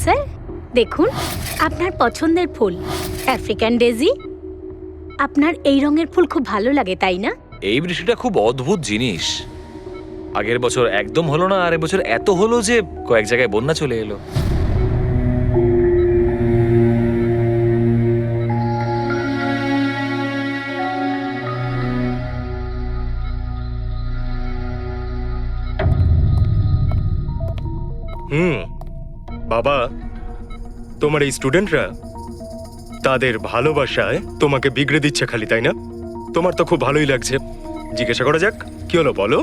Sir দেখুন, আপনার পছন্দের ফুল আফ্রিকান ডেজি। আপনার এই রঙের ফুল খুব ভালো লাগে, তাই না? এই বৃষ্টিটা খুব অদ্ভুত জিনিস। আগের বছর একদম হলো না, আর এবছর এত হলো যে কয়েক জায়গায় বন্যা চলে এলো। বাবা, তোমার এই স্টুডেন্টরা তাদের ভালোবাসায় তোমাকে বিগড়ে দিচ্ছে খালি, তাই না? তোমার তো খুব ভালোই লাগছে। জিজ্ঞাসা করা যাক, কি হলো বলো?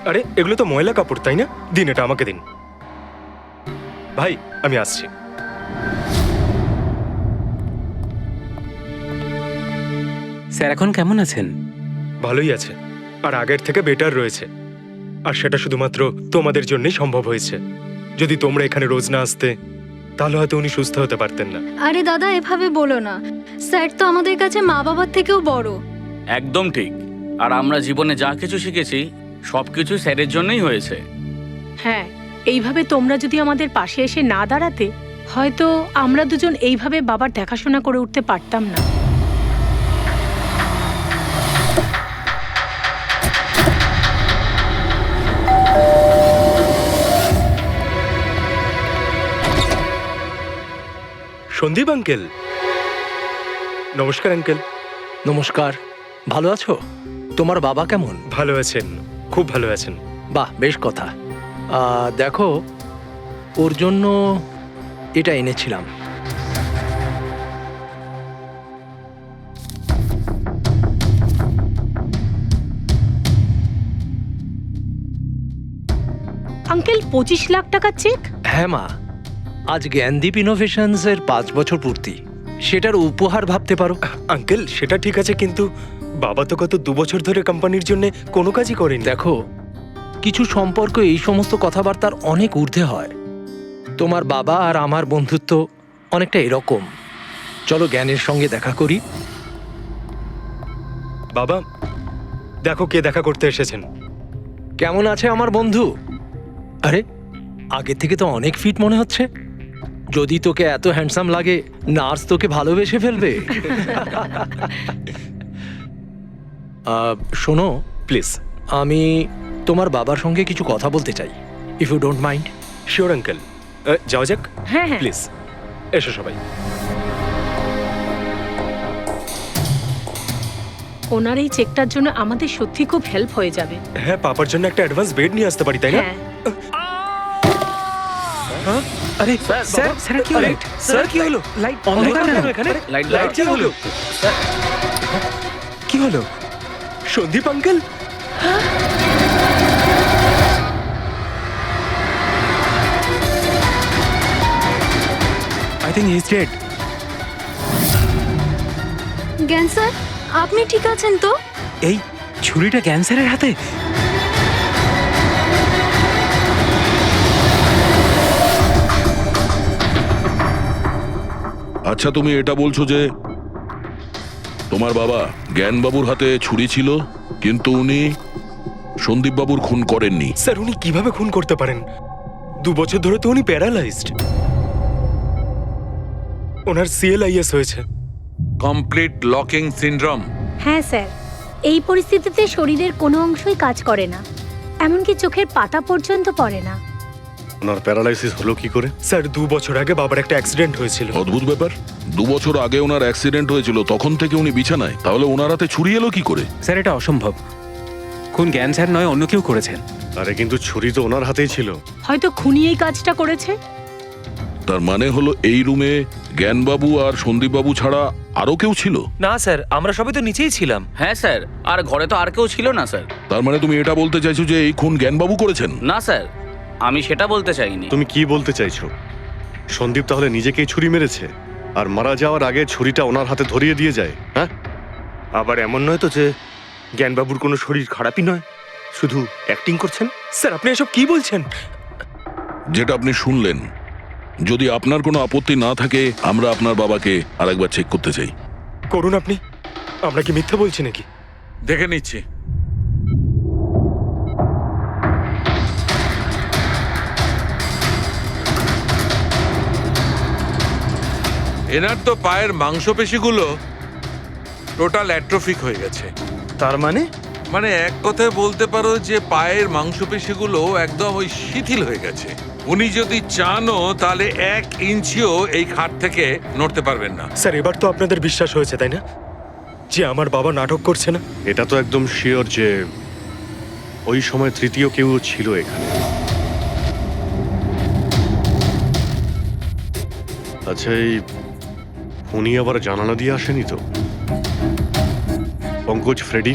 আরে এগুলো তো ময়লা কাপড়, তাই না? দিন, এটা আমাকে দিন। ভাই, আমি আসছি। স্যার এখন কেমন আছেন? ভালোই আছে, আর আগের থেকে বেটার রয়েছে। আর সেটা শুধুমাত্র তোমাদের জন্যই সম্ভব হয়েছে। যদি তোমরা এখানে রোজ না আসতে, তাহলে হয়তো উনি সুস্থ হতে পারতেন না। আরে দাদা, এভাবে বলো না। স্যার তো আমাদের কাছে মা বাবার থেকেও বড়। একদম ঠিক। আর আমরা জীবনে যা কিছু শিখেছি সবকিছু স্যারের জন্যই হয়েছে। হ্যাঁ, এইভাবে তোমরা যদি আমাদের পাশে এসে না দাঁড়াতে, হয়তো আমরা দুজন এইভাবে বাবার দেখাশোনা করে উঠতে পারতাম না। সন্দীপ আঙ্কেল, নমস্কার আঙ্কেল। নমস্কার। ভালো আছো? তোমার বাবা কেমন? ভালো আছেন, খুব ভালো আছেন। বাহ, বেশ কথা। দেখো, ওর জন্য এটা এনেছিলাম। আঙ্কেল, 25 লাখ টাকার চেক? হ্যাঁ মা, আজ জ্ঞানদীপ ইনোভেশনস এর 5 বছর পূর্তি। সেটার উপহার ভাবতে পারো। আঙ্কেল, সেটা ঠিক আছে, কিন্তু বাবা তো গত 2 বছর ধরে কোম্পানির জন্য কোনো কাজই করেনি। দেখো, কিছু সম্পর্ক এই সমস্ত কথাবার্তার অনেক ঊর্ধ্বে হয়। তোমার বাবা আর আমার বন্ধুত্ব অনেকটা এরকম। চলো জ্ঞানের সঙ্গে দেখা করি। বাবা, দেখো কে দেখা করতে এসেছেন। কেমন আছে আমার বন্ধু? আরে, আগে থেকে তো অনেক ফিট মনে হচ্ছে। যদি তোকে এত হ্যান্ডসাম লাগে, নার্স তোকে ভালোবেসে ফেলবে। শোনো প্লিজ। আমি তোমার বাবার সঙ্গে কিছু কথা বলতে চাই, if you don't mind. Sure uncle, যাওয়া যাক। হ্যাঁ হ্যাঁ। প্লিজ এসো সবাই। ওনার এই চেকটার জন্য আমাদের সত্যি খুব হেল্প হয়ে যাবে। হ্যাঁ, পাপার জন্য একটা অ্যাডভান্স বেড নিয়ে আসতে পারি, তাই না? হ্যাঁ। আরে স্যার, স্যার কি হলো? স্যার, কি হলো? লাইট অন্ধকার কেন এখানে? লাইট কি হলো? কি হলো? Sandeep uncle, I think he is dead. জ্ঞান স্যার, আপনি ঠিক আছেন তো? এই ছুরিটা ক্যান্সারের হাতে? আচ্ছা, তুমি এটা বলছো যে তোমার বাবা জ্ঞানবাবুর হাতে ছুরি ছিল, কিন্তু উনি সন্দীপবাবুর খুন করেননি। স্যার উনি কিভাবে খুন করতে পারেন? 2 বছর ধরে তো উনি প্যারালাইজড। ওনার CLIS হয়েছে। Complete locking syndrome. হ্যাঁ স্যার, এই পরিস্থিতিতে শরীরের কোনো অংশই কাজ করে না, এমনকি চোখের পাতা পর্যন্ত পড়ে না। ওনার প্যারালাইসিস হলো কি করে? স্যার 2 বছর আগে বাবার একটা অ্যাক্সিডেন্ট হয়েছিল। অদ্ভুত ব্যাপার, 2 বছর আগে ওনার অ্যাক্সিডেন্ট হয়েছিল, তখন থেকে উনি বিছানায়। তাহলে ওনার হাতে ছুরি এলো কি করে? স্যার, এটা অসম্ভব। খুন জ্ঞান স্যার নয়, অন্য কেউ করেছেন। আরে কিন্তু ছুরি তো ওনার হাতেই ছিল। হয়তো খুনি এই কাজটা করেছে। তার মানে হলো এই রুমে জ্ঞানবাবু আর সন্দীপবাবু ছাড়া আরো কেউ ছিল? না স্যার, আমরা সবাই তো নিচেই ছিলাম। হ্যাঁ স্যার, আর ঘরে তো আর কেউ ছিল না স্যার। তার মানে তুমি এটা বলতে চাইছো যে এই খুন জ্ঞানবাবু করেছেন? না স্যার, আমি সেটা বলতে চাইনি। তুমি কি বলতে চাইছো? সন্দীপ তাহলে নিজেকেই ছুরি মেরেছে, আর মারা যাওয়ার আগে ছুরিটা ওনার হাতে ধরিয়ে দিয়ে যায়? হ্যাঁ, আবার এমন নয় তো যে জ্ঞানবাবুর কোনো শরীর খারাপই নয়, শুধু অ্যাক্টিং করছেন? স্যার আপনি এসব কি বলছেন? যেটা আপনি শুনলেন যদি আপনার কোনো আপত্তি না থাকে আমরা আপনার বাবাকে আরেকবার চেক করতে চাই। করুন আপনি। আমরা কি মিথ্যা বলছি নাকি? দেখে নিচ্ছি। এনার তো পায়ের মাংসপেশিগুলো টোটাল অ্যাট্রোফিক হয়ে গেছে। তার মানে? মানে এক কথায় বলতে পারো যে পায়ের মাংসপেশিগুলো একদম ওই শিথিল হয়ে গেছে। উনি যদি চানও তাহলে 1 ইঞ্চিও এই খাট থেকে নড়তে পারবেন না। স্যার, এবার তো আপনাদের বিশ্বাস হয়েছে তাই না, যে আমার বাবা নাটক করছে না? এটা তো একদম শিওর যে ওই সময় তৃতীয় কেউ ছিল এখানে। আচ্ছা, এই উনি আবার জানালা দিয়ে আসেনি তো? পঙ্কজ, ফ্রেডি,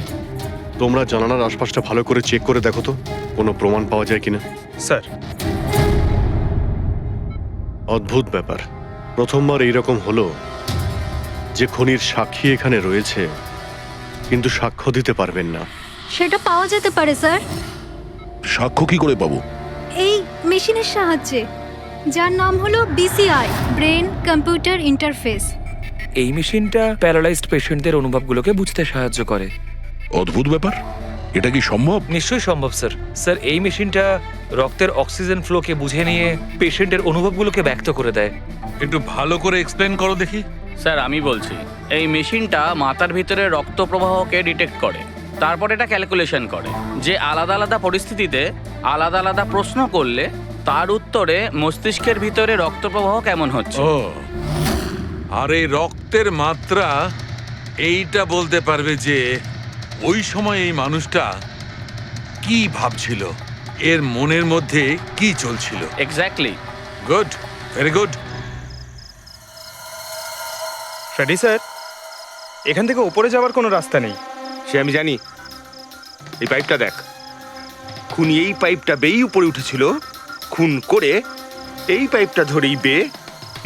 তোমরা জানালার আশপাশটা ভালো করে চেক করে দেখো তো কোনো প্রমাণ পাওয়া যায় কিনা। স্যার, অদ্ভুত ব্যাপার, প্রথমবার এইরকম হলো যে খুনির সাক্ষী এখানে রয়েছে কিন্তু সাক্ষ্য দিতে পারবেন না। সেটা পাওয়া যেতে পারে স্যার, সাক্ষ্য কি করে পাবো? এই মেশিনের সাহায্যে, যার নাম হলো বিসিআই, ব্রেন কম্পিউটার ইন্টারফেস। এই মেশিনটা প্যারালাইজড পেশেন্টদের অনুভবগুলোকে বুঝতে সাহায্য করে। অদ্ভুত ব্যাপার, এটা কি সম্ভব? নিশ্চয়ই সম্ভব স্যার। স্যার, এই মেশিনটা রক্তের অক্সিজেন ফ্লোকে বুঝে নিয়ে পেশেন্টের অনুভবগুলোকে ব্যক্ত করে দেয়। একটু ভালো করে এক্সপ্লেন করো দেখি। স্যার আমি বলছি, এই মেশিনটা মাথার ভিতরে রক্ত প্রবাহকে ডিটেক্ট করে, তারপর এটা ক্যালকুলেশন করে যে আলাদা আলাদা পরিস্থিতিতে আলাদা আলাদা প্রশ্ন করলে তার উত্তরে মস্তিষ্কের ভিতরে রক্ত প্রবাহ কেমন হচ্ছে। ও, আর এই রক্তের মাত্রা এইটা বলতে পারবে যে ওই সময় এই মানুষটা কি ভাবছিল, এর মনের মধ্যে কি চলছিল। Exactly. Good, very good. Freddie sir, এখান থেকে ওপরে যাওয়ার কোনো রাস্তা নেই। সে আমি জানি। এই পাইপটা দেখ, খুনি এই পাইপটা বেয়েই উপরে উঠেছিল, খুন করে এই পাইপটা ধরেই বেয়ে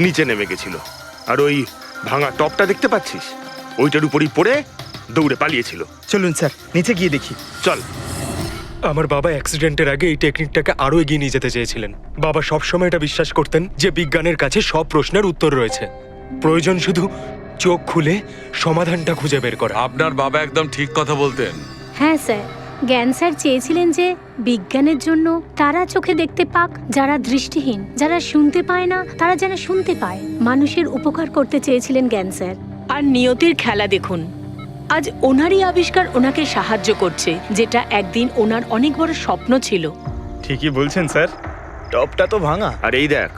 নিচে নেমে গেছিল। আর ওই ভাঙা টপটা দেখতে পাচ্ছিস, ওইটার উপরই পড়ে দৌড়ে পালিয়েছিল। চলুন স্যার, নিচে গিয়ে দেখি। চল। আমার বাবা অ্যাক্সিডেন্টের আগে এই টেকনিকটাকে আরো এগিয়ে নিয়ে যেতে চেয়েছিলেন। বাবা সবসময় এটা বিশ্বাস করতেন যে বিজ্ঞানের কাছে সব প্রশ্নের উত্তর রয়েছে, প্রয়োজন শুধু চোখ খুলে সমাধানটা খুঁজে বের করা। আপনার বাবা একদম ঠিক কথা বলতেন। হ্যাঁ স্যার, জ্ঞান স্যার চেয়েছিলেন যে বিজ্ঞানের জন্য তারা চোখে দেখতে পাক যারা দৃষ্টিহীন, যারা শুনতে পায় না তারা যেন শুনতে পায়। মানুষের উপকার করতে চেয়েছিলেন জ্ঞান স্যার। আর নিয়তির খেলা দেখুন, আজ ওনারই আবিষ্কার ওনাকে সাহায্য করছে, যেটা একদিন ওনার অনেক বড় স্বপ্ন ছিল। ঠিকই বলছেন স্যার, টপটা তো ভাঙা। আর এই দেখ,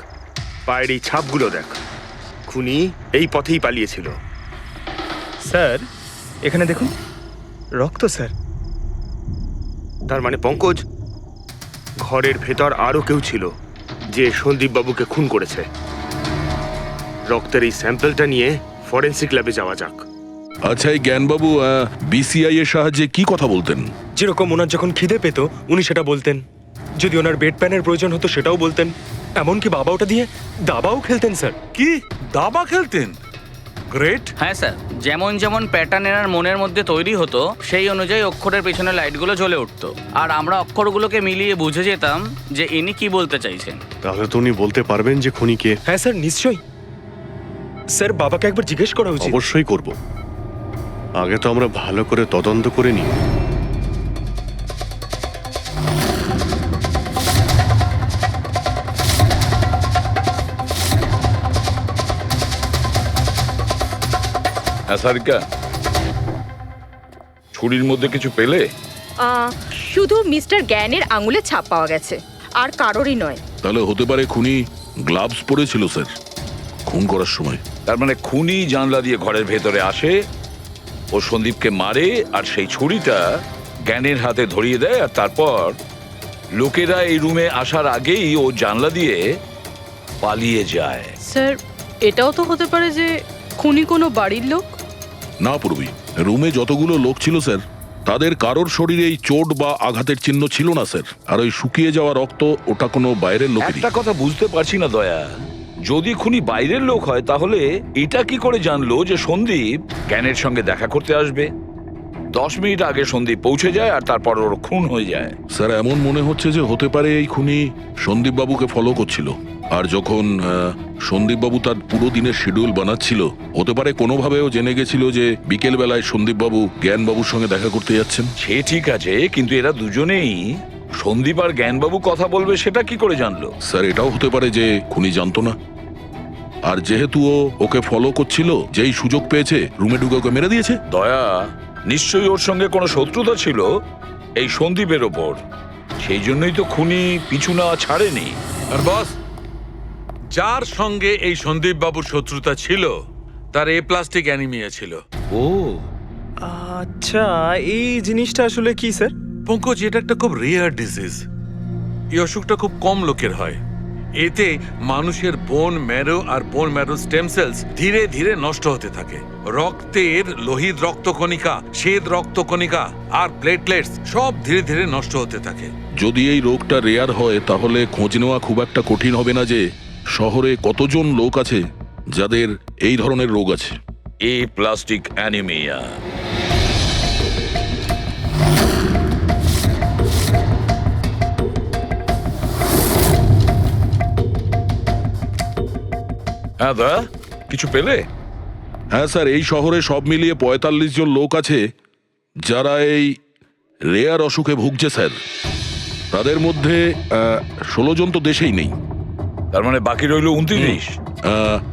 পায়ের এই ছাপগুলো দেখ, খুনি এই পথেই পালিয়েছিল। স্যার, এখানে দেখুন, রক্ত স্যার। তার মানে পঙ্কজ, ঘরের ভেতর আরো কেউ ছিল যে সন্দীপ বাবুকে খুন করেছে। রক্তের এই স্যাম্পলটা নিয়ে ফরেন্সিক ল্যাবে যাওয়া যাক। আচ্ছা, এই জ্ঞানবাবু বিসিআই এর সাহায্যে কি কথা বলতেন? যেরকম ওনার যখন খিদে পেত উনি সেটা বলতেন, যদি ওনার বেড প্যানের প্রয়োজন হতো সেটাও বলতেন, এমনকি বাবা ওটা দিয়ে দাবাও খেলতেন স্যার। কি দাবা খেলতেন? গ্রেট। হ্যাঁ স্যার, যেমন যেমন প্যাটার্ন এনার মনের মধ্যে তৈরি হতো সেই অনুযায়ী অক্ষরের পেছনে লাইটগুলো জ্বলে উঠতো, আর আমরা অক্ষরগুলোকে মিলিয়ে বুঝে যেতাম যে ইনি কি বলতে চাইছেন। তাহলে তো উনি বলতে পারবেন যে খুনি কে। হ্যাঁ স্যার, নিশ্চয়ই। স্যার, বাবাকে একবার জিজ্ঞেস করা উচিত। অবশ্যই করব, আগে তো আমরা ভালো করে তদন্ত করে নিই। সারিকা, ছুরির মধ্যে কিছু পেলে? শুধু মিস্টার জ্ঞানের আঙুলে ছাপ পাওয়া গেছে, আর কারোরই নয়। তাহলে হতে পারে খুনি গ্লাভস পরেছিল স্যার খুন করার সময়। তার মানে খুনি জানলা দিয়ে ঘরের ভেতরে আসে, ও সন্দীপকে মারে, আর সেই ছুরিটা জ্ঞানের হাতে ধরিয়ে দেয়, আর তারপর লোকেরা এই রুমে আসার আগেই ও জানলা দিয়ে পালিয়ে যায়। স্যার, এটাও তো হতে পারে যে খুনি কোনো বাড়ির লোক। না পূর্বী, রুমে যতগুলো লোক ছিল স্যার, তাদের কারোর শরীরেই চোট বা আঘাতের চিহ্ন ছিল না স্যার। আর ওই শুকিয়ে যাওয়া রক্ত, ওটা কোনো বাইরের লোকেরই। একটা কথা বুঝতে পারছি না দয়া, যদি খুনি বাইরের লোক হয় তাহলে এটা কি করে জানলো যে সন্দীপ জ্ঞানের সঙ্গে দেখা করতে আসবে? 10 মিনিট আগে সন্দীপ পৌঁছে যায় আর তারপর ওর খুন হয়ে যায়। স্যার, এমন মনে হচ্ছে যে হতে পারে এই খুনি সন্দীপ বাবুকে ফলো করছিল। আর যখন সন্দীপবাবু তার পুরো দিনের শিডিউল বানাচ্ছিল, হতে পারে কোনোভাবেও জেনে গেছিল যে বিকেল বেলায় সন্দীপবাবু জ্ঞানবাবুর সঙ্গে দেখা করতে যাচ্ছেন। সে ঠিক আছে, কিন্তু এরা দুজনেই সন্দীপ আর জ্ঞানবাবু কথা বলবে সেটা কি করে জানলো? স্যার, এটাও হতে পারে যে খুনি জানতো না, আর যেহেতু ও ওকে ফলো করছিল, যেই সুযোগ পেয়েছে রুমে ঢুকে ওকে মেরে দিয়েছে। দয়া নিশ্চয়ই ওর সঙ্গে কোনো শত্রুতা ছিল এই সন্দীপের ওপর, সেই জন্যই তো খুনি পিছু না ছাড়েনি। আর বস, যার সঙ্গে এই সন্দীপ বাবুর শত্রুতা ছিল তার এ প্লাস্টিক অ্যানিমিয়া ছিল। ও আচ্ছা, এই জিনিসটা আসলে কি স্যার? পঙ্কজ, এটা একটা খুব রেয়ার ডিজিজ। এই অসুখটা খুব কম লোকের হয়। এতে মানুষের বোন ম্যারো আর বোন ম্যারো স্টেম সেলস ধীরে ধীরে নষ্ট হতে থাকে। রক্তের লোহিত রক্তকণিকা, শ্বেত রক্তকণিকা আর প্লেটলেটস সব ধীরে ধীরে নষ্ট হতে থাকে। যদি এই রোগটা রেয়ার হয়, তাহলে খোঁজ নেওয়া খুব একটা কঠিন হবে না যে শহরে কতজন লোক আছে যাদের এই ধরনের রোগ আছে। এ প্লাস্টিক অ্যানিমিয়া। হ্যাঁ দা, কিছু পেলে? হ্যাঁ স্যার, এই শহরে সব মিলিয়ে ৪৫ জন লোক আছে যারা এই রেয়ার অসুখে ভুগছে স্যার। তাদের মধ্যে ১৬ জন তো দেশেই নেই। তার মানে বাকি রইল ২৯।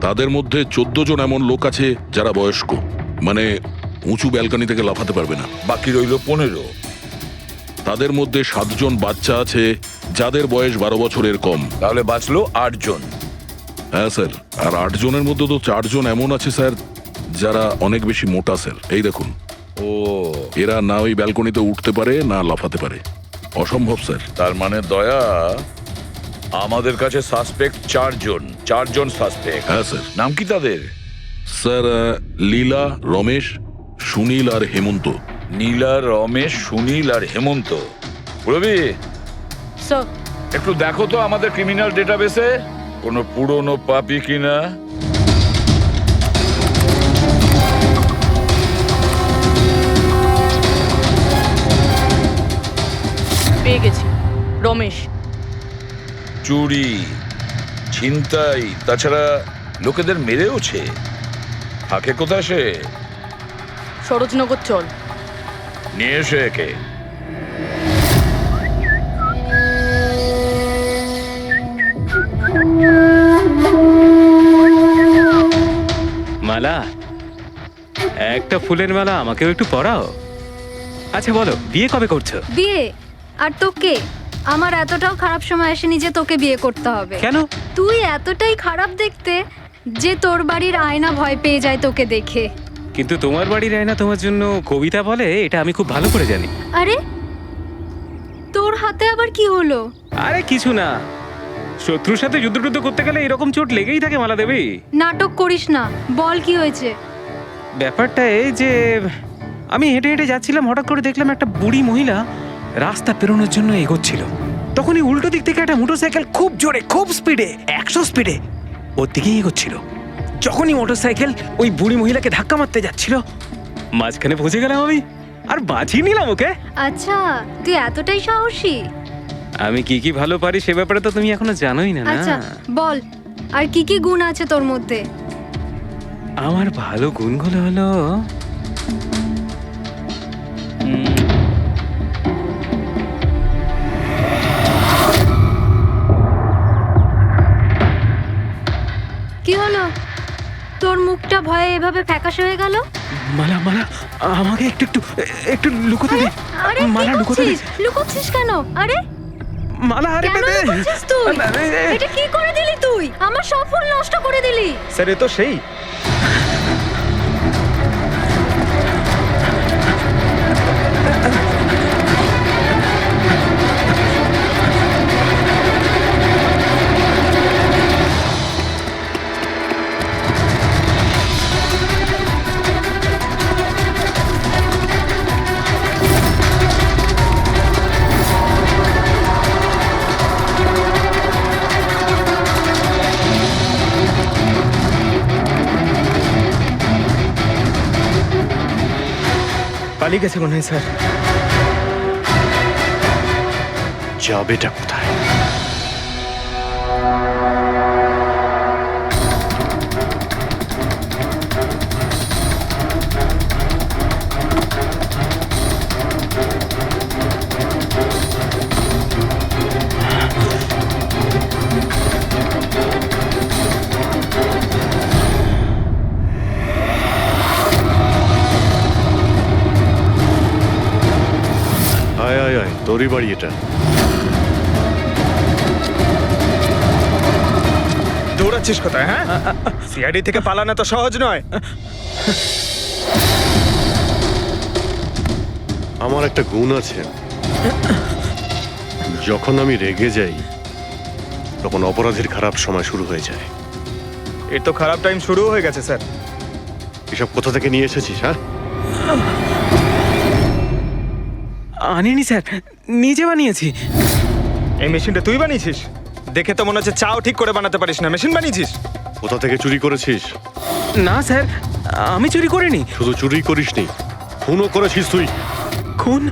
তাদের মধ্যে ১৪ জন এমন লোক আছে যারা বয়স্ক, মানে উঁচু ব্যালকনি থেকে লাফাতে পারবে না। বাকি রইল ১৫। তাদের মধ্যে ৭ জন বাচ্চা আছে যাদের বয়স ১২ বছরের কম। তাহলে বাঁচলো ৮ জন। হ্যাঁ স্যার, আর ৮ জনের মধ্যে তো ৪ জন এমন আছে স্যার যারা অনেক বেশি মোটা স্যার। এই দেখুন, ও, এরা না ওই ব্যালকনিতে উঠতে পারে না লাফাতে পারে। অসম্ভব স্যার। তার মানে দয়া, আমাদের কাছে সাসপেক্ট ৪ জন। ৪ জন সাসপেক্ট। হ্যাঁ স্যার। নাম কি তাদের? স্যার, লীলা, রমেশ, সুনীল আর হেমন্ত। নীলা, রমেশ, সুনীল আর হেমন্ত। রবি, স্যার, একটু দেখো তো আমাদের ক্রিমিনাল ডেটাবেসে কোনো পুরনো পাপি কিনা। পেয়ে গেছি, রমেশ। চুরি, ছিনতাই, তাছাড়া লোকেদের মেরেওছে। থাকে কোথায় সে? সরোজনগর চল। নিয়ে এসে একে। মালা, একটা ফুলের মালা আমাকেও একটু পরাও। আচ্ছা বলো, বিয়ে কবে করছো? বিয়ে? আর তোকে? আমার এতটাও খারাপ সময় আসেনি যে তোকে বিয়ে করতে হবে। কেন? তুই এতটাই খারাপ দেখতে যে তোর বাড়ির আয়না ভয় পেয়ে যায় তোকে দেখে। কিন্তু তোমার বাড়ির আয়না তোমার জন্য কবিতা বলে, এটা আমি খুব ভালো করে জানি। আরে, তোর হাতে আবার কি হলো? আরে কিছু না, শত্রুর সাথে যুদ্ধ করতে গেলে এরকম চোট লেগেই থাকে মালা দেবী। নাটক করিস না, বল কি হয়েছে? ব্যাপারটা এই যে আমি হেঁটে হেঁটে যাচ্ছিলাম, হঠাৎ করে দেখলাম একটা বুড়ি মহিলা রাস্তা পেরোনোর জন্য এগোচ্ছিল। তখনই উল্টো দিক থেকে একটা মোটরসাইকেল খুব জোরে, খুব স্পিডে, ১০০ স্পিডে ওর দিকেই এগোচ্ছিল। যখনই মোটরসাইকেল ওই বুড়ি মহিলাকে ধাক্কা মারতে যাচ্ছিল, মাঝখানে পৌঁছে গেলাম আমি আর বাঁচিয়ে নিলাম ওকে। আচ্ছা, তুই এতটাই সাহসী? আমি কি কি ভালো পারি সে ব্যাপারে তো তুমি এখনো জানোই না। আচ্ছা বল, আর কি কি গুণ আছে তোর মধ্যে? আমার ভালো গুণগুলো হলো কি হলো? তোর মুখটা ভয়ে এভাবে ফ্যাকাশে হয়ে গেল? মালা, মালা আমাকে একটু একটু একটু লুকোতে দে। আরে মালা, লুকোতে দে। লুকোচ্ছিস কেন? আরে মালা, আরে কেন লুকোচ্ছিস তুই? এটা কি করে দিলি তুই? আমার সব ফুল নষ্ট করে দিলি। স্যার, এ তো সেই। পালিয়ে গেছে মনে হয় স্যার। যাবেটা কোথায়? তোরই বাড়ি এটা। দৌড়াচ্ছিস কোথায়? হ্যাঁ, সিআইডি থেকে পালানো তো সহজ নয়। আমার একটা গুণ আছে, যখন আমি রেগে যাই তখন অপরাধীর খারাপ সময় শুরু হয়ে যায়। এর তো খারাপ টাইম শুরু হয়ে গেছে স্যার। এসব কোথা থেকে নিয়ে এসেছিস? হ্যাঁ, আনিনি স্যার, নিজে বানিয়েছি। এই মেশিনটা তুই বানিয়েছিস? দেখে তো মনে হচ্ছে চাও ঠিক করে বানাতে পারিস না, মেশিন বানিয়েছিস। কোথা থেকে চুরি করেছিস? না স্যার, আমি চুরি করিনি। শুধু চুরি করিসনি, খুনও করেছিস তুই। খুন?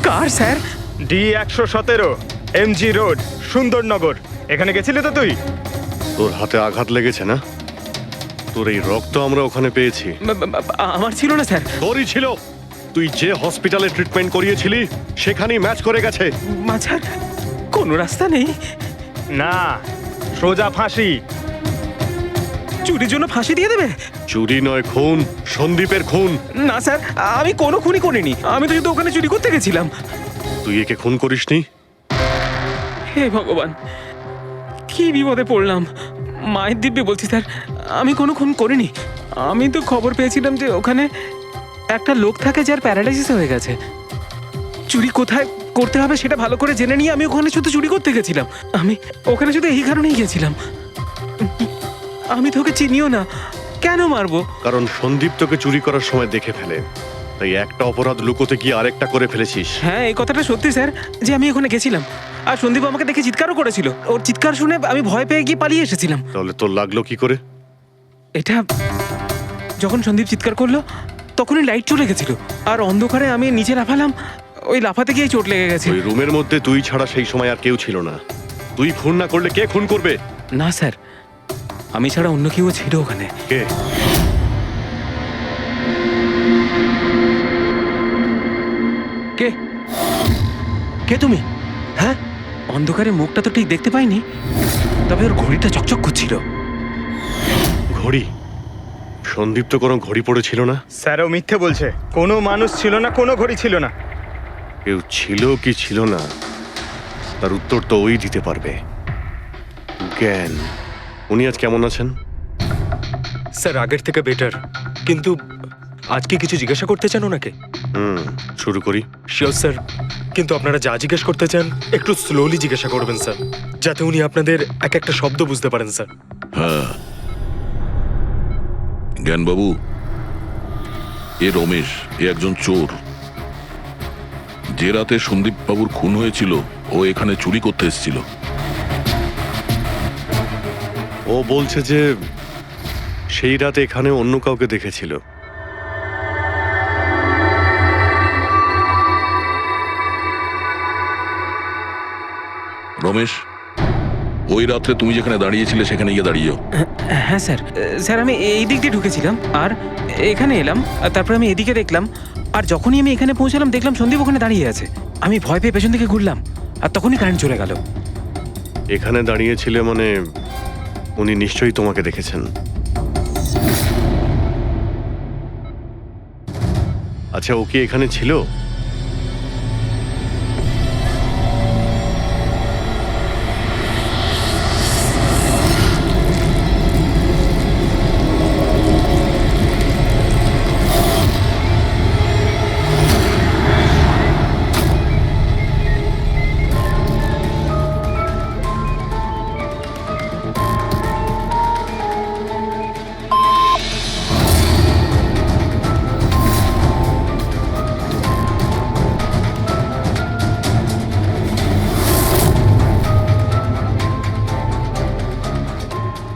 কার sir? D117 MG road, Sundarnagar. এখানে গেছিলি তো তুই? তোর হাতে আঘাত লেগেছে না? তোর এই রক্ত আমরা ওখানে পেয়েছি। আমার ছিল না স্যার। তোরই ছিল। তুই যে হসপিটালে ট্রিটমেন্ট করিয়েছিলি সেখানেই ম্যাচ করে গেছে। মাঝার কোনো রাস্তা নেই? না, সোজা ফাঁসি। চুরির জন্য ফাঁসি দিয়ে দেবে? চুরি নয়, খুন। সন্দীপের খুন। না স্যার, আমি কোনো খুনই করিনি। আমি তো শুধু ওখানে চুরি করতে গেছিলাম। তুই একে খুন করিসনি? হে ভগবান, কি বিপদে পড়লাম। মায়ের দিব্যি বলছি স্যার, আমি কোনো খুন করিনি। আমি তো খবর পেয়েছিলাম যে ওখানে একটা লোক থাকে যার প্যারালাইসিস হয়ে গেছে। চুরি কোথায় করতে হবে সেটা ভালো করে জেনে নিয়ে আমি ওখানে শুধু চুরি করতে গেছিলাম। আমি ওখানে শুধু এই কারণেই গেছিলাম। আমি তোকে চিনিও না, কেন মারবো? কারণ সন্দীপ তোকে চুরি করার সময় দেখে ফেলে, তাই একটা অপরাধ লুকোতে গিয়ে আরেকটা করে ফেলেছিস। হ্যাঁ, এই কথাটা সত্যি স্যার যে আমি ওখানে গেছিলাম। আর সন্দীপ আমাকে দেখে চিৎকারও করেছিল। ওর চিৎকার শুনে আমি ভয় পেয়ে গিয়ে পালিয়ে এসেছিলাম। তাহলে তোর লাগলো কি করে? এটা যখন সন্দীপ চিৎকার করলো তখনই লাইট চলে গেছিল, আর অন্ধকারে আমি নিচে লাফালাম। ওই লাফাতে গিয়ে চোট লেগে গেছে। ওই রুমের মধ্যে তুই ছাড়া সেই সময় আর কেউ ছিল না। তুই খুন না করলে কে খুন করবে? না স্যার, আমি ছাড়া অন্য কেউ ছিল ওখানে। কে? কে কে তুমি? হ্যাঁ, অন্ধকারে মুখটা তো ঠিক দেখতে পাইনি, তবে ওর ঘড়িটা চকচক করছিল। ঘড়ি? সন্দীপ তো কোনো ঘড়ি পড়েছিল না। স্যারও মিথ্যে বলছে। কোনো মানুষ ছিল না, কোনো ঘড়ি ছিল না। কেউ ছিল কি ছিল না তার উত্তর তো ওই দিতে পারবে। জ্ঞান, উনি আজ কেমন আছেন? স্যার আগের থেকে বেটার, কিন্তু আজকে কিছু জিজ্ঞাসা করতে চান ওনাকে? শুরু করি। শিওর স্যার, কিন্তু আপনারা যা জিজ্ঞেস করতে চান একটু স্লোলি জিজ্ঞাসা করবেন স্যার, যাতে উনি আপনাদের এক একটা শব্দ বুঝতে পারেন স্যার। হ্যাঁ, জ্ঞানবাবু, এ রমেশ, এ একজন চোর। যে রাতে সন্দীপ বাবুর খুন হয়েছিল ও এখানে চুরি করতে এসেছিল। ও বলছে যে সেই রাতে এখানে অন্য কাউকে দেখেছিল। রমেশ, ওই রাত্রে তুমি যেখানে দাঁড়িয়েছিলে সেখানে গিয়ে দাঁড়িয়ে যাও। হ্যাঁ স্যার। স্যার, আমি এই দিক দিয়ে ঢুকেছিলাম আর এখানে এলাম, আর তারপর আমি এদিকে দেখলাম, আর যখনই আমি এখানে পৌঁছালাম দেখলাম সন্দীপ ওখানে দাঁড়িয়ে আছে। আমি ভয় পেয়ে পেছন দিকে ঘুরলাম, আর তখনই কারেন্ট চলে গেল। এখানে দাঁড়িয়েছিলে মানে উনি নিশ্চয়ই তোমাকে দেখেছেন। আচ্ছা, ও কি এখানে ছিল?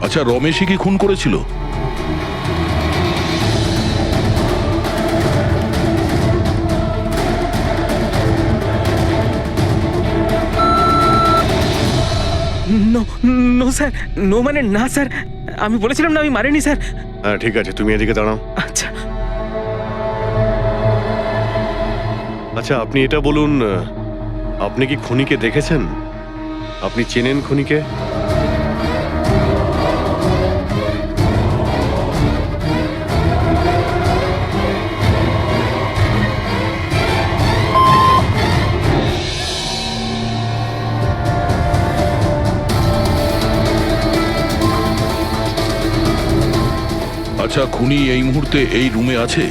আচ্ছা, রমেশই কি খুন করেছিল? নো নো স্যার, নো মানে না স্যার, আমি বলেছিলাম না আমি মারিনি স্যার। হ্যাঁ ঠিক আছে, তুমি এদিকে দাঁড়াও। আচ্ছা আচ্ছা, আপনি এটা বলুন, আপনি কি খুনিকে দেখেছেন? আপনি চেনেন খুনিকে? আচ্ছা, খুনি এই মুহূর্তে এই রুমে আছে?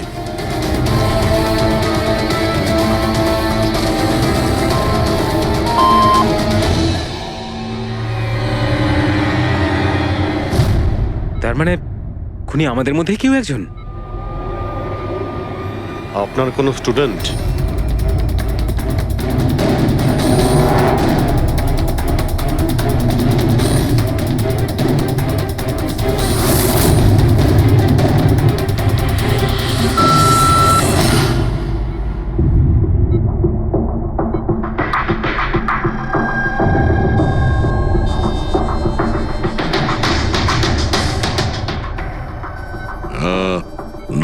তার মানে খুনি আমাদের মধ্যে কেউ একজন। আপনার কোনো স্টুডেন্ট?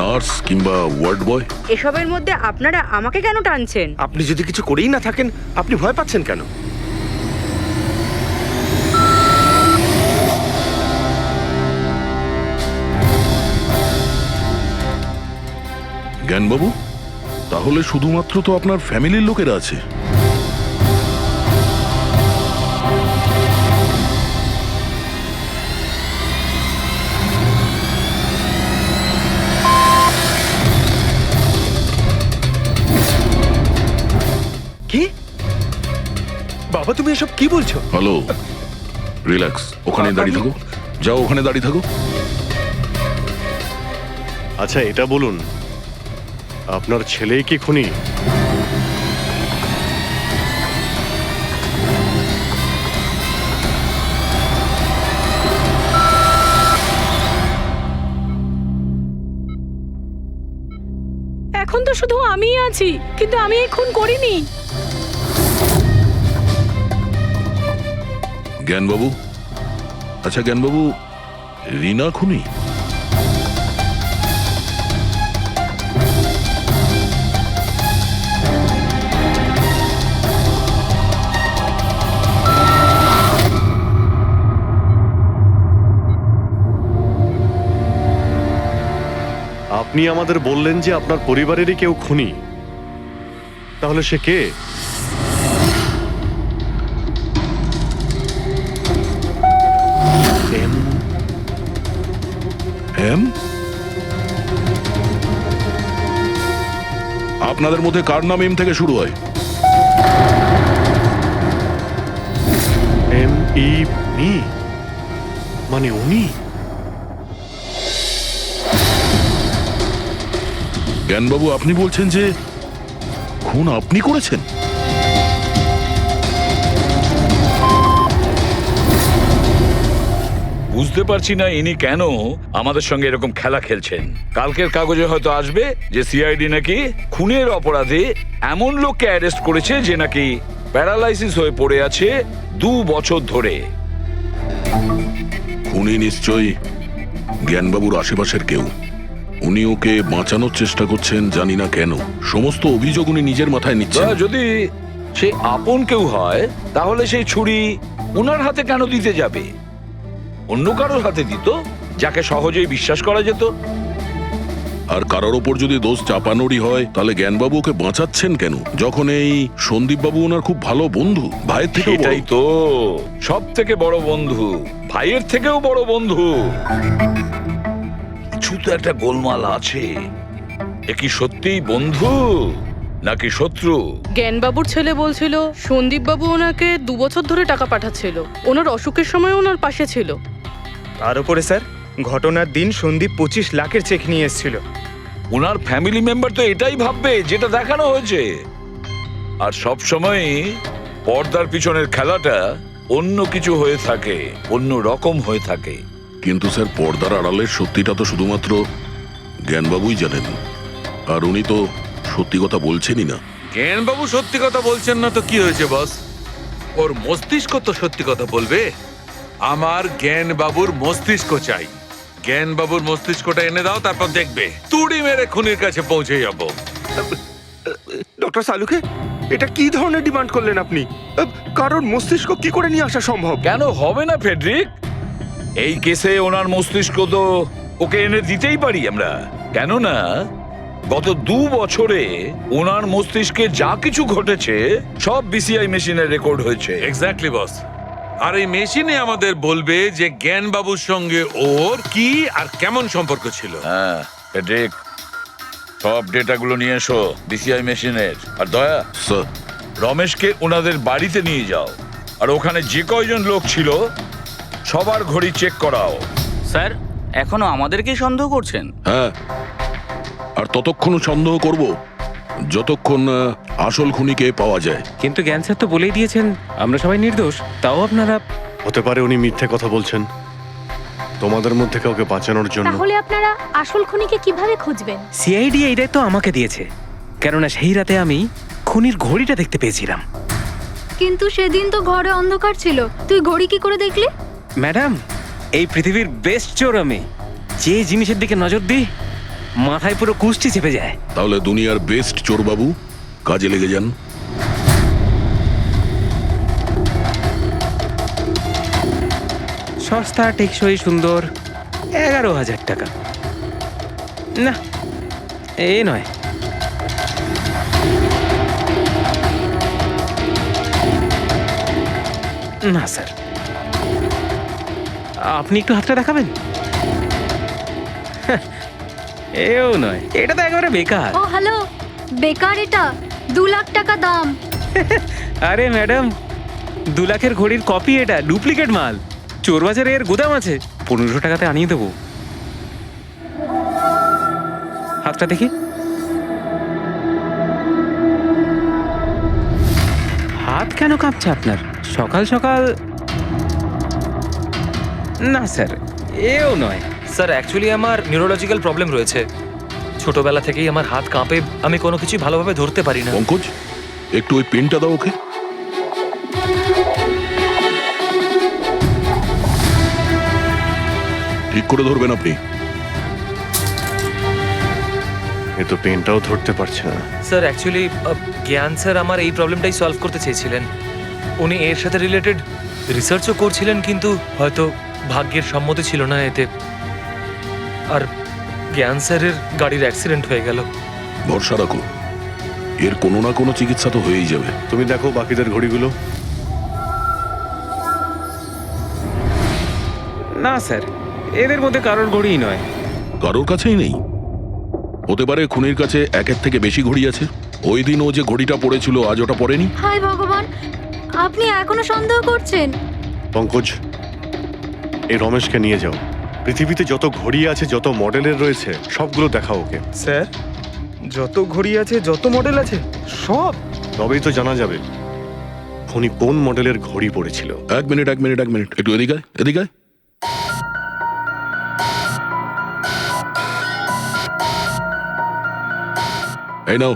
নার্স কিংবা ওয়ার্ড বয়? এসবের মধ্যে আপনারা আমাকে কেন টানছেন? আপনি যদি কিছু করেই না থাকেন, আপনি ভয় পাচ্ছেন কেন? জ্ঞানবাবু, তাহলে শুধুমাত্র তো আপনার ফ্যামিলির লোকেরা আছে। কি বাবা, তুমি এসব কি বলছো? হ্যালো, রিল্যাক্স, ওখানে দাঁড়িয়ে থাকো। যাও, ওখানে দাঁড়িয়ে থাকো। আচ্ছা, এটা বলুন, আপনার ছেলেই কি খুনি? এখন তো শুধু আমিই আছি, কিন্তু আমি এই খুন করিনি। জ্ঞানবাবু, আচ্ছা জ্ঞানবাবু, রিনা খুনি? আপনি আমাদের বললেন যে আপনার পরিবারেরই কেউ খুনি, তাহলে সে কে? এম? আপনাদের মধ্যে কার নাম এম থেকে শুরু হয়? মি, মানে উনি? জ্ঞানবাবু, আপনি বলছেন যে খুন আপনি করেছেন? বুঝতে পারছি না ইনি কেন আমাদের সঙ্গে এরকম খেলা খেলছেন। কালকের কাগজে হয়তো আসবে যে সিআইডি নাকি খুনের অপরাধে এমন লোককে অ্যারেস্ট করেছে যে নাকি প্যারালাইসিস হয়ে পড়ে আছে 2 বছর ধরে। খুনি নিশ্চয়ই জ্ঞানবাবুর আশেপাশের কেউ। উনি ওকে বাঁচানোর চেষ্টা করছেন, জানি না কেন। সমস্ত অভিযোগ উনি নিজের মাথায় নিচ্ছেন। যদি সে আপন কেউ হয় তাহলে সেই ছুরি ওনার হাতে কেন দিতে যাবে? অন্য কারোর হাতে দিত, যাকে সহজেই বিশ্বাস করা যেত। আর কারোর ওপর যদি দোষ চাপানোরই হয়, তাহলে জ্ঞানবাবু ওকে বাঁচাচ্ছেন কেন, যখন এই সন্দীপ বাবু ওনার খুব ভালো বন্ধু, ভাইয়ের থেকে? এটাই তো সব থেকে বড় বন্ধু, ভাইয়ের থেকেও বড় বন্ধু। কিছু তো একটা গোলমাল আছে। এ কি সত্যিই বন্ধু নাকি শত্রু? জ্ঞানবাবুর ছেলে বলছিল সন্দীপ বাবু ওনাকে 2 বছর ধরে টাকা পাঠাচ্ছিল, ওনার অসুখের সময় ওনার পাশে ছিল। তার উপরে স্যার, ঘটনার দিন সন্দীপ 25 লাখের চেক নিয়ে এসেছিল। ওনার ফ্যামিলি মেম্বার তো এটাই ভাববে যেটা দেখানো হয়েছে। আর সব সময় পর্দার পিছনের খেলাটা অন্য কিছু হয়ে থাকে, অন্য রকম হয়ে থাকে। কিন্তু স্যার, পর্দার আড়ালের সত্যিটা তো শুধুমাত্র জ্ঞানবাবুই জানেন, আর উনি তো সত্যি কথা বলছেনই না। জ্ঞানবাবু সত্যি কথা বলছেন না তো কি হয়েছে বস? ওর মস্তিষ্ক তো সত্যি কথা বলবে। আমার জ্ঞানবাবুর মস্তিষ্ক চাই। জ্ঞানবাবুর মস্তিষ্কটা এনে দাও, তারপর দেখবে তুড়ি মেরে খুনির কাছে পৌঁছে যাব। ডক্টর সালুকে, এটা কি ধরনের ডিমান্ড করলেন আপনি? কারণ মস্তিষ্ক কি করে নিয়ে আসা সম্ভব? কেন হবে না ফেডরিক? এই কেসে ওনার মস্তিষ্ক তো ওকে এনে দিতেই পারি আমরা। কেননা গত 2 বছরে ওনার মস্তিষ্কে যা কিছু ঘটেছে সব বিসিআই মেশিনে রেকর্ড হয়েছে। এক্স্যাক্টলি বস, আর এই মেশিনে আমাদের বলবে যে জ্ঞানবাবুর সঙ্গে ওর কি আর কেমন সম্পর্ক ছিল। হ্যাঁ ঠিক, সব ডেটাগুলো নিয়ে এসো বিসিআই মেশিনের। আর দয়া স্যার, রমেশকে ওনাদের বাড়িতে নিয়ে যাও, আর ওখানে যে কয়জন লোক ছিল সবার ঘড়ি চেক করাও। স্যার এখনো আমাদেরকেই সন্দেহ করছেন? হ্যাঁ, আর ততক্ষণ সন্দেহ করব যতক্ষণ না আসল খুনিকে পাওয়া যায়। কিন্তু জ্ঞান স্যার তো বলেই দিয়েছেন আমরা সবাই নির্দোষ, তাও আপনারা। হতে পারে উনি মিথ্যে কথা বলছেন তোমাদের মধ্যে কাউকে বাঁচানোর জন্য। তাহলে আপনারা আসল খুনিকে কিভাবে খুঁজবেন? সিআইডি এই দায়িত্ব আমাকে দিয়েছে, কেননা সেই রাতে আমি খুনির ঘড়িটা দেখতে পেয়েছিলাম। কিন্তু সেদিন তো ঘরে অন্ধকার ছিল, তুই ঘড়ি কি করে দেখলি? ম্যাডাম, এই পৃথিবীর বেস্ট চোর আমি। যে জিনিসের দিকে নজর দিই মাথায় পুরো কুষ্টি চেপে যায়। তাহলে দুনিয়ার বেস্ট চোর বাবু, কাজে লেগে যান। সস্তা, টেকসই, সুন্দর, 11,000 টাকা। না, এ নয়। না স্যার, আপনি একটু হাতটা দেখাবেন? এও নয়, এটা তো একেবারে বেকার। ও হ্যালো, বেকার এটা, 2 লাখ টাকা দাম। আরে ম্যাডাম, 2 লাখের ঘড়ির কপি, এটা ডুপ্লিকেট মাল। চোর বাজারে এর গুদাম আছে, 1500 টাকাতে আনিয়ে দেবো। হাতটা দেখি। হাত কেন কাঁপছে আপনার সকাল সকাল? না স্যার, এও নয়। স্যার অ্যাকচুয়ালি আমার নিউরোলজিক্যাল প্রবলেম রয়েছে। ছোটবেলা থেকেই আমার হাত কাঁপে, আমি কোনো কিছু ভালোভাবে ধরতে পারি না। পঙ্কজ, একটু ওই পেনটা দাও ওকে। ঠিক করে ধরবেন আপনি। এ তো পেনটাও ধরতে পারছে না। স্যার অ্যাকচুয়ালি জ্ঞান স্যার আমার এই প্রবলেমটাই সলভ করতে চেয়েছিলেন। উনি এর সাথে রিলেটেড রিসার্চও করছিলেন, কিন্তু হয়তো ভাগ্যের সম্মতি ছিল না এতে। আর জ্ঞান স্যারের গাড়ির অ্যাক্সিডেন্ট হয়ে গেল। ভরসা রাখো, এর কোনো না কোনো চিকিৎসা তো হয়েই যাবে। তুমি দেখো বাকিদের ঘড়িগুলো। না স্যার, এদের মধ্যে কারোর ঘড়িই নয়। কারোর কাছেই নেই? হতে পারে খুনির কাছে একের থেকে বেশি ঘড়ি আছে। ওই দিন ও যে ঘড়িটা পড়েছিল আজ ওটা পড়েনি। হায় ভগবান, আপনি এখনো সন্দেহ করছেন? পঙ্কজ, এই রমেশকে নিয়ে যাও। পৃথিবীতে যত ঘড়ি আছে, যত মডেলের রয়েছে, সবগুলো দেখাও ওকে। স্যার, যত ঘড়ি আছে, যত মডেল আছে, সব? তবেই তো জানা যাবে খুনি কোন মডেলের ঘড়ি পড়েছিল। এক মিনিট, একটু এদিকে আয়, এদিকে আয়। এই নাও,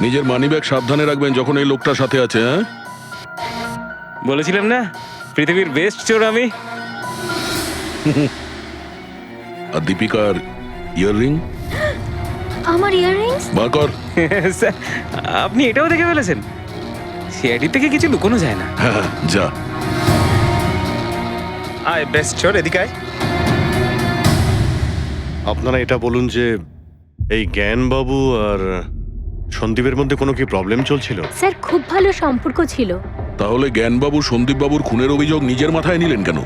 নিজের মানিব্যাগ সাবধানে রাখবেন যখন এই লোকটার সাথে আছে। হ্যাঁ, বলেছিলাম না পৃথিবীর বেস্ট চোর আমি। আর দীপিকার ইয়াররিং আমার ইয়াররিংস? বার কর। স্যার, আপনি এটাও দেখে ফেলেছেন? সিআইডি থেকে কিছু লুকোনো যায় না। হ্যাঁ, যা। আয় বেস্ট চোর, এদিকে আয়। আপনারা এটা বলুন যে এই জ্ঞানবাবু আর সন্দীপের মধ্যে কোনো কি প্রবলেম চলছিল? স্যার খুব ভালো সম্পর্ক ছিল। তাহলে জ্ঞানবাবু সন্দীপবাবুর খুনের অভিযোগ নিজের মাথায় নিলেন কেন?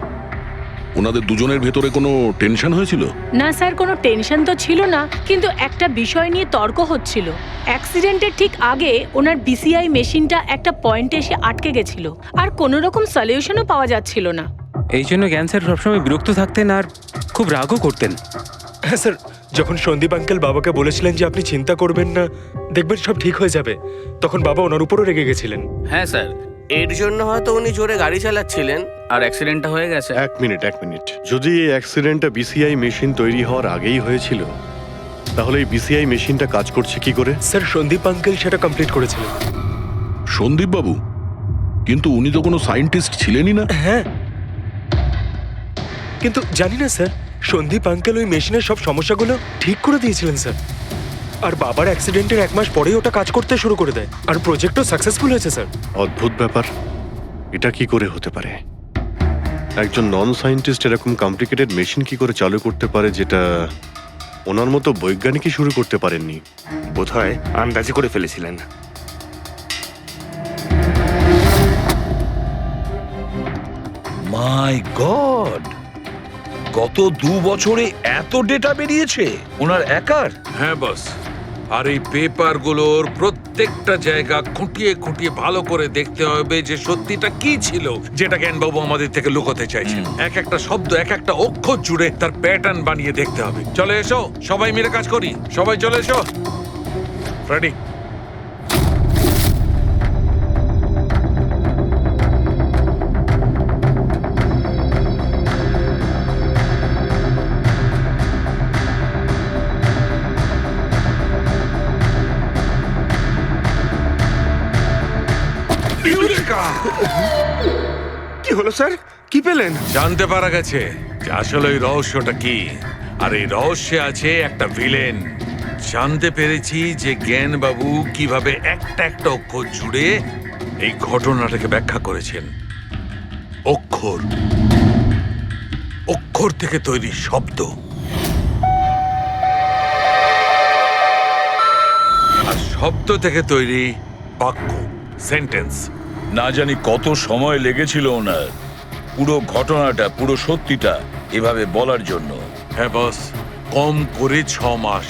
ওনাদের দুজনের ভেতরে কোনো টেনশন হয়েছিল? না স্যার, কোনো টেনশন তো ছিল না, কিন্তু একটা বিষয় নিয়ে তর্ক হচ্ছিল। অ্যাক্সিডেন্টের ঠিক আগে ওনার বিসিআই মেশিনটা একটা পয়েন্টে এসে আটকে গেছিল, আর কোনো রকম সলিউশনও পাওয়া যাচ্ছিল না। এই জন্য জ্ঞান স্যার সবসময় বিরক্ত থাকতেন আর খুব রাগও করতেন। হ্যাঁ স্যার, যখন সন্দীপ আঙ্কেল বাবাকে বলেছিলেন যে আপনি চিন্তা করবেন না, দেখবেন সব ঠিক হয়ে যাবে, তখন বাবা ওনার উপরও রেগে গেছিলেন। হ্যাঁ স্যার, এর জন্য হয়তো উনি জোরে গাড়ি চালাচ্ছিলেন আর অ্যাক্সিডেন্টটা হয়ে গেছে। এক মিনিট। যদি এই অ্যাক্সিডেন্টটা বিসিআই মেশিন তৈরি হওয়ার আগেই হয়েছিল, তাহলে এই বিসিআই মেশিনটা কাজ করছে কি করে? স্যার সন্দীপ আঙ্কেল সেটা কমপ্লিট করেছিলেন। সন্দীপ বাবু? কিন্তু উনি তো কোনো সায়েন্টিস্ট ছিলেনই না। হ্যাঁ, কিন্তু জানি না স্যার, সন্দীপ আঙ্কেল ওই মেশিনের সব সমস্যাগুলো ঠিক করে দিয়েছিলেন স্যার। আর বাবার অ্যাক্সিডেন্টের 1 মাস পরেই ওটা কাজ করতে শুরু করে দেয়, আর প্রজেক্টও সাকসেসফুল হয়েছে স্যার। অদ্ভুত ব্যাপার, এটা কি করে হতে পারে? একজন নন সায়েন্টিস্ট এরকম কমপ্লিকেটেড মেশিন কি করে চালু করতে পারে, যেটা ওনার মতো বৈজ্ঞানিকই শুরু করতে পারেননি? বোধহয় আন্দাজে করে ফেলেছিলেন। মাই গড, গত 2 বছরে এত ডেটা বেরিয়েছে ওনার একার? হ্যাঁ বস, আর এই পেপারগুলোর প্রত্যেকটা জায়গা খুঁটিয়ে খুঁটিয়ে ভালো করে দেখতে হবে যে সত্যিটা কি ছিল যেটা জ্ঞানবাবু আমাদের থেকে লুকোতে চাইছেন। এক একটা শব্দ, এক একটা অক্ষর জুড়ে তার প্যাটার্ন বানিয়ে দেখতে হবে। চলে এসো, সবাই মিলে কাজ করি। সবাই চলে এসো। ফ্রেডি, কি হলো স্যার? কি পেলেন? জানতে পারা গেছে যে আসলে ওই রহস্যটা কি, আর এই রহস্যে আছে একটা ভিলেন। জানতে পেরেছি যে জ্ঞানবাবু কিভাবে একটা একটা অক্ষর জুড়ে এই ঘটনাটাকে ব্যাখ্যা করেছেন। অক্ষর, অক্ষর থেকে তৈরি শব্দ, আর শব্দ থেকে তৈরি বাক্য, সেন্টেন্স। না জানি কত সময় লেগেছিল ওনার পুরো ঘটনাটা, পুরো সত্যিটা এভাবে বলার জন্য। হ্যাঁ বস, কম করে 6 মাস।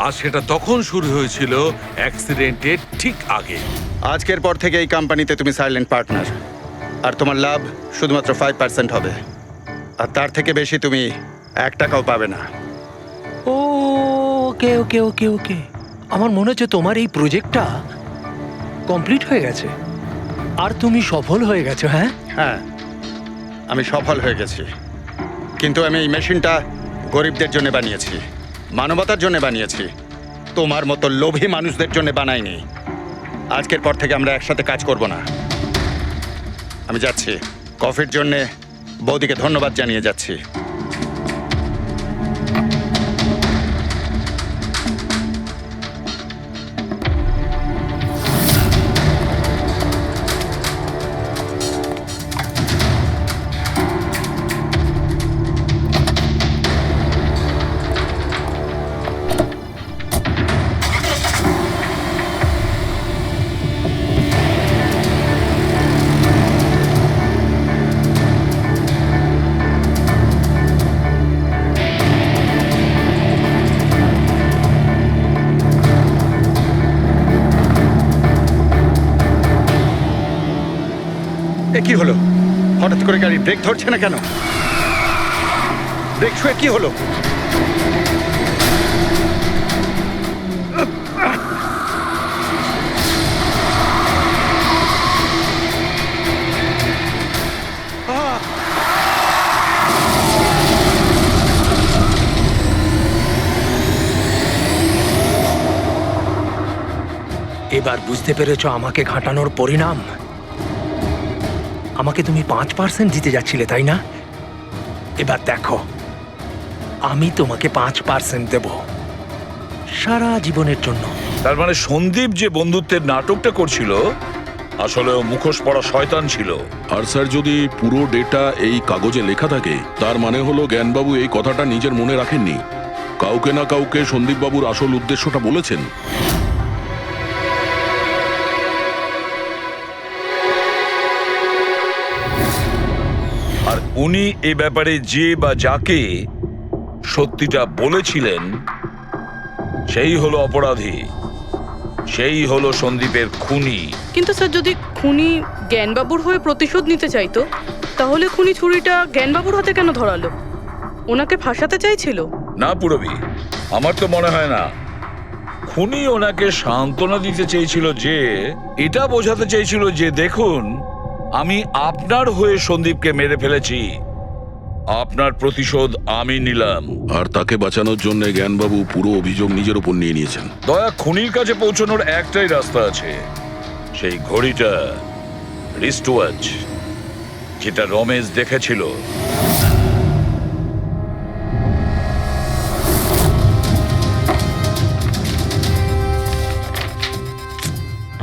আর সেটা তখন শুরু হয়েছিল অ্যাক্সিডেন্টের ঠিক আগে। আজকের পর থেকে এই কোম্পানিতে তুমি সাইলেন্ট পার্টনার, আর তোমার লাভ শুধুমাত্র 5% হবে, আর তার থেকে বেশি তুমি 1 টাকাও পাবে না। ও ওকে ওকে ওকে ওকে, আমার মনে হচ্ছে তোমার এই প্রজেক্টটা কমপ্লিট হয়ে গেছে আর তুমি সফল হয়ে গেছো। হ্যাঁ হ্যাঁ, আমি সফল হয়ে গেছি, কিন্তু আমি এই মেশিনটা গরিবদের জন্য বানিয়েছি, মানবতার জন্য বানিয়েছি, তোমার মতো লোভী মানুষদের জন্য বানাইনি। আজকের পর থেকে আমরা একসাথে কাজ করব না। আমি যাচ্ছি, কফির জন্যে বৌদিকে ধন্যবাদ জানিয়ে যাচ্ছি। এ কি হলো? হঠাৎ করে গাড়ি ব্রেক ধরছে না কেন? ব্রেক ছুঁয়ে কি হলো? এবার বুঝতে পেরেছো আমাকে ঘাঁটানোর পরিণাম? আমাকে তুমি 5% দিতে যাচ্ছিলে, তাই না? এবার দেখো, আমি তোমাকে 5% দেব সারা জীবনের জন্য। তার মানে সন্দীপ যে বন্ধুত্বের নাটকটা করছিল আসলে ও মুখোশ পরা শয়তান ছিল। আর স্যার, যদি পুরো ডেটা এই কাগজে লেখা থাকে তার মানে হলো জ্ঞানবাবু এই কথাটা নিজের মনে রাখেননি, কাউকে না কাউকে সন্দীপবাবুর আসল উদ্দেশ্যটা বলেছেন। আর উনি এ ব্যাপারে যে বা যাকে সত্যিটা বলেছিলেন সেই হলো অপরাধী, সেই হলো সন্দীপের খুনি। কিন্তু স্যার, যদি খুনি জ্ঞানবাবুর হয়ে প্রতিশোধ নিতে চাইতো, তাহলে খুনি ছুরিটা জ্ঞানবাবুর হাতে কেন ধরালো? ওনাকে ফাঁসাতে চাইছিল? না পুরবি, আমার তো মনে হয় না। খুনি ওনাকে সান্ত্বনা দিতে চেয়েছিল, যে এটা বোঝাতে চেয়েছিল যে দেখুন, আমি আপনার হয়ে সন্দীপকে মেরে ফেলেছি, আপনার প্রতিশোধ আমি নিলাম। আর তাকে বাঁচানোর জন্য জ্ঞানবাবু পুরো অভিযোগ নিজের উপর নিয়ে নিয়েছেন। দয়া, খুনির কাছে পৌঁছানোর একটাই রাস্তা আছে, সেই ঘড়িটা, রিস্ট ওয়াচ, যেটা রমেশ দেখেছিল।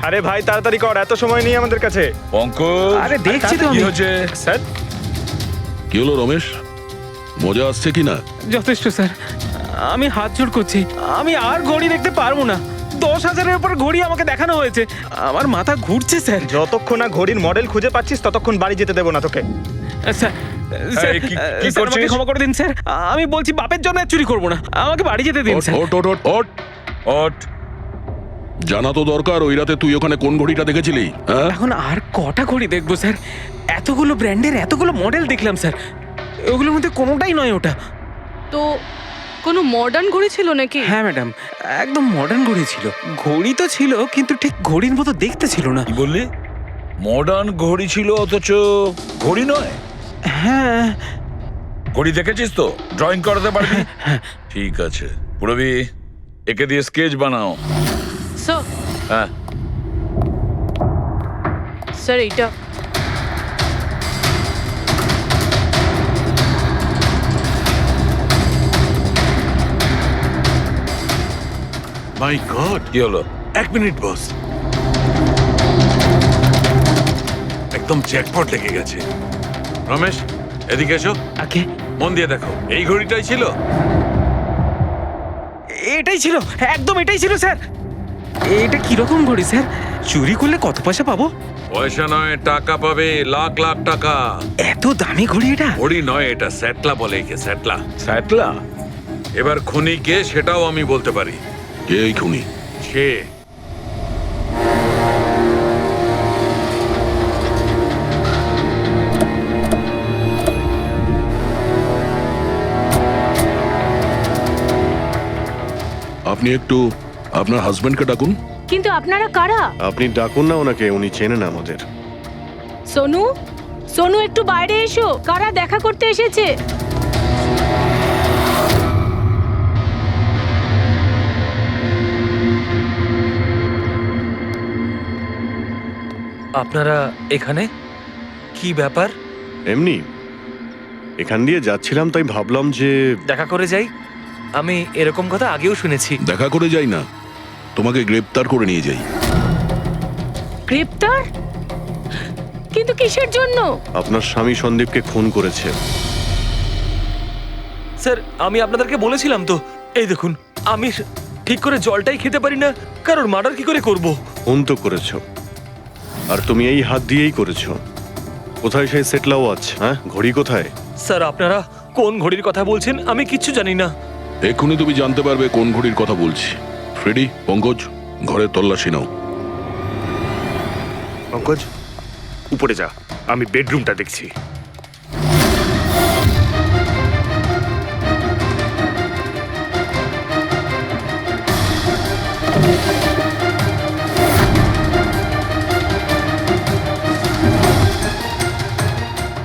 আরে ভাই, তাড়াতাড়ি কর, এত সময় নেই আমাদের কাছে। পঙ্কজ, আরে দেখছি তো কি আমি। হচ্ছে? স্যার, কি হলো রমেশ, মজা আসছে কি না? যথেষ্ট স্যার, আমি হাত জোড় করছি, আমি আর ঘড়ি দেখতে পারবো না। 10,000-এর উপর ঘড়ি আমাকে দেখানো হয়েছে। আমার মাথা ঘুরছে স্যার। যতক্ষণ না ঘড়ির মডেল খুঁজে পাচ্ছিস ততক্ষণ বাড়ি যেতে দেবো না তোকে। স্যার, স্যার, স্যার, আমাকে ক্ষমা করে দিন স্যার। আমি বলছি বাপের জন্য আর চুরি করবো না, আমাকে বাড়ি যেতে দিন স্যার। ওট ওট ওট ওট ওট জানা তো দরকার ওই রাতে তুই ওখানে কোন ঘড়িটা দেখেছিলি, হ্যাঁ? এখন আর কটা ঘড়ি দেখবো স্যার? এতগুলো ব্র্যান্ডের এতগুলো মডেল দেখলাম স্যার, ওগুলোর মধ্যে কোনোটাই নয় ওটা। তো কোনো মডার্ন ঘড়ি ছিল নাকি? হ্যাঁ ম্যাডাম, একদম মডার্ন ঘড়ি ছিল। ঘড়ি তো ছিল কিন্তু ঠিক ঘড়ির মতো দেখতে ছিল না। কি বললি? মডার্ন ঘড়ি ছিল অথচ ঘড়ি নয়? হ্যাঁ। ঘড়ি দেখেছিস তো? ড্রয়িং করাতে পারবি? ঠিক আছে, পুরবি একে দিয়ে স্কেচ বানাও। স্যার, হ্যাঁ স্যার এইটা মাই গড, কি হলো? 1 মিনিট বস, একদম জ্যাকপট লেগে গেছে। রমেশ, এদিকে এসো। ওকে, মন দিয়ে দেখো, এই ঘড়িটাই ছিল। এটাই ছিল, একদম এটাই ছিল স্যার। এটা কিরকম ঘড়ি স্যার? চুরি করলে কত পয়সা পাবো? পয়সা নয়, টাকা পাবে, লাখ লাখ টাকা। এত দামি ঘড়ি এটা? ঘড়ি নয়, এটা স্যাটলা বলে একে, স্যাটলা। স্যাটলা? এবার খুনি কে সেটাও আমি বলতে পারি। কে এই খুনি? সে আপনি একটু আপনার হাজবেন্ডকে ডাকুন। কিন্তু আপনারা কারা? আপনি ডাকুন না ওনাকে, উনি চেনেন আমাদের। সোনু, সোনু একটু বাইরে এসো, কারা দেখা করতে এসেছে। আপনারা এখানে? কি ব্যাপার? এমনি এখান দিয়ে যাচ্ছিলাম, তাই ভাবলাম যে দেখা করে যাই। আমি এরকম কথা আগেও শুনেছি। দেখা করে যাই না, তোমাকে গ্রেপ্তার করে নিয়ে যাই। গ্রেপ্তার? কিন্তু কিসের জন্য? আপনার স্বামী সন্দীপকে খুন করেছে। স্যার, আমি আপনাদেরকে বলেছিলাম তো, এই দেখুন, আমি ঠিক করে জলটাই খেতে পারি না, কারোর মার্ডার কি করে করব? খুন তো করেছো, আর তুমি এই হাত দিয়েই করেছো। কোথায় সেই সেটলা ওয়াচ? হ্যাঁ, ঘড়ি কোথায়? স্যার, আপনারা কোন ঘড়ির কথা বলছেন আমি কিচ্ছু জানি না। এক্ষুনি তুমি জানতে পারবে কোন ঘড়ির কথা বলছি। ফ্রেডি, পঙ্কজ, ঘরের তল্লাশি নাও। পঙ্কজ, উপরে যা, আমি বেডরুমটা দেখছি।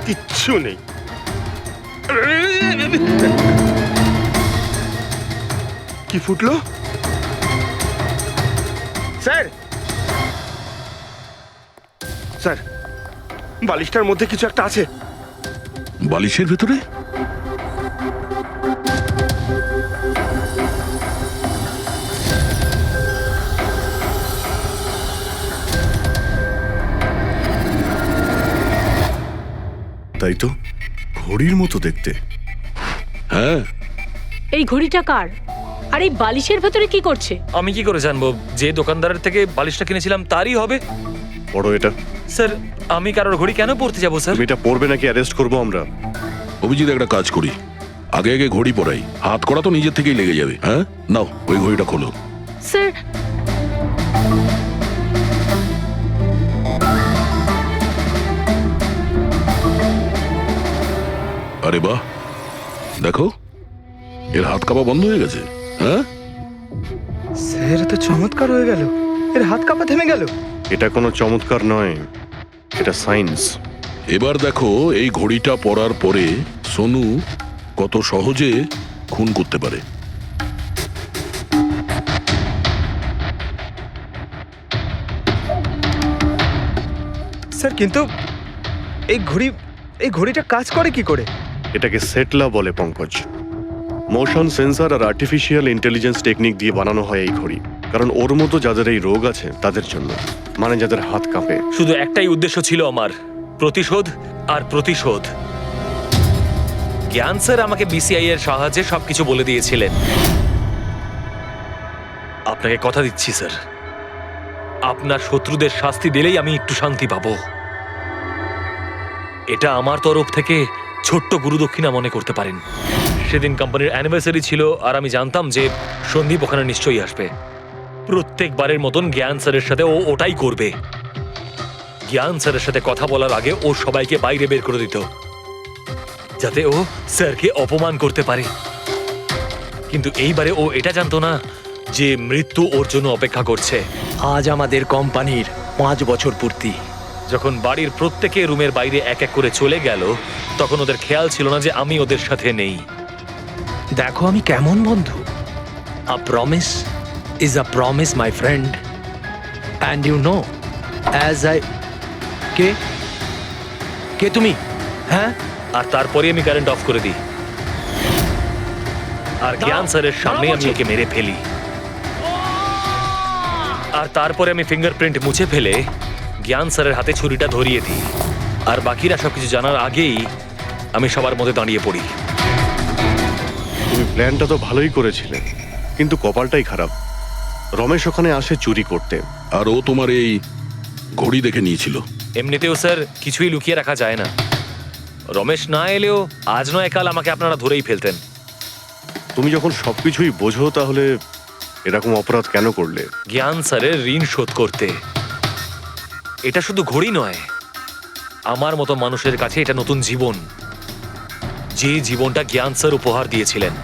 কিচ্ছু নেই। কি ফুটলো? স্যার, স্যার, বালিশটার মধ্যে কিছু একটা আছে। বালিশের ভেতরে? তাই তো, ঘড়ির মতো দেখতে। হ্যাঁ। এই ঘড়িটা কার? আর এই বালিশের ভেতরে কি করছে? আমি কি করে জানবো? যে দোকানদারের থেকে বালিশটা কিনেছিলাম তারই হবে। পড়ো এটা। স্যার, আমি কারোর ঘড়ি কেন পড়তে যাবো স্যার? তুমি এটা পড়বে নাকি অ্যারেস্ট করবো আমরা? অভিজিৎ, একটা কাজ করি, আগে আগে ঘড়ি পরাই, হাত করা তো নিজের থেকেই লেগে যাবে। হ্যাঁ, নাও ওই ঘড়িটা খোলো। স্যার, আরে বাহ, দেখো এর হাত কাঁপা বন্ধ হয়ে গেছে। হ্যাঁ স্যার, তো চমৎকার হয়ে গেল, এর হাত কাঁপা থেমে গেল। এটা কোনো চমৎকার নয়, এটা সায়েন্স। এবার দেখো এই ঘড়িটা পরার পরে সোনু কত সহজে খুন করতে পারে। স্যার, কিন্তু এই ঘড়িটা কাজ করে কি করে? এটাকে সেটলা বলে পঙ্কজ। মোশন সেন্সর আর আর্টিফিশিয়াল ইন্টেলিজেন্স টেকনিক দিয়ে বানানো হয় এই ঘড়ি, কারণ ওর মতো যাদের এই রোগ আছে তাদের জন্য, মানে যাদের হাত কাঁপে। শুধু একটাই উদ্দেশ্য ছিল আমার, প্রতিশোধ আর প্রতিশোধ। জ্ঞান স্যার আমাকে বিসিআই এর সাহায্যে সবকিছু বলে দিয়েছিলেন। আপনাকে কথা দিচ্ছি স্যার, আপনার শত্রুদের শাস্তি দিলেই আমি একটু শান্তি পাবো। এটা আমার তরফ থেকে ছোট্ট গুরুদক্ষিণা মনে করতে পারেন। সেদিন কোম্পানির অ্যানিভার্সারি ছিল আর আমি জানতাম যে সন্দীপ ওখানে নিশ্চয়ই আসবে। প্রত্যেকবারের মতন জ্ঞান স্যারের সাথে ও ওটাই করবে। জ্ঞান স্যারের সাথে কথা বলার আগে ও সবাইকে বাইরে বের করে দিত, যাতে ও স্যারকে অপমান করতে পারে। কিন্তু এইবারে ও এটা জানতো না যে মৃত্যু ওর জন্য অপেক্ষা করছে। আজ আমাদের কোম্পানির 5 বছর পূর্তি। যখন বাড়ির প্রত্যেকে রুমের বাইরে এক এক করে চলে গেল, তখন ওদের খেয়াল ছিল না যে আমি ওদের সাথে নেই। দেখো আমি কেমন বন্ধু। A promise is a promise my friend, and you know as I কে কে তুমি? হ্যাঁ, আর তারপরে আমি কারেন্ট অফ করে দিই আর জ্ঞান স্যারের সামনে আমি ওকে মেরে ফেলি। আর তারপরে আমি ফিঙ্গারপ্রিন্ট মুছে ফেলে জ্ঞান স্যারের হাতে ছুরিটা ধরিয়ে দিই। আর বাকিরা সবকিছু জানার আগেই আমি সবার মধ্যে দাঁড়িয়ে পড়ি। তুমি প্ল্যানটা তো ভালোই করেছিলে, কিন্তু কপালটাই খারাপ। রমেশ ওখানে আসে চুরি করতে, আর ও তোমার এই ঘড়ি দেখে নিয়েছিল। এমনিতেও স্যার কিছুই লুকিয়ে রাখা যায় না। রমেশ না এলেও আজ নয় কাল আমাকে আপনারা ধরেই ফেলতেন। তুমি যখন সবকিছুই বোঝো, তাহলে এরকম অপরাধ কেন করলে? জ্ঞান স্যারের ঋণ শোধ করতে। এটা শুধু ঘড়ি নয়, আমার মতো মানুষের কাছে এটা নতুন জীবন, যে জীবনটা জ্ঞান স্যার উপহার দিয়েছিলেন।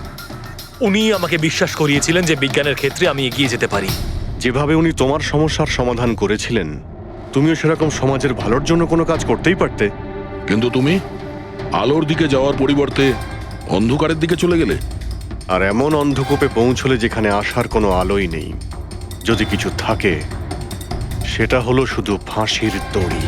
উনি আমাকে বিশ্বাস করিয়েছিলেন যে বিজ্ঞানের ক্ষেত্রে আমি এগিয়ে যেতে পারি। যেভাবে উনি তোমার সমস্যার সমাধান করেছিলেন, তুমিও সেরকম সমাজের ভালোর জন্য কোনো কাজ করতেই পারতে। কিন্তু তুমি আলোর দিকে যাওয়ার পরিবর্তে অন্ধকারের দিকে চলে গেলে। আর এমন অন্ধকূপে পৌঁছলে যেখানে আসার কোনো আলোই নেই। যদি কিছু থাকে, সেটা হলো শুধু ফাঁসির দড়ি।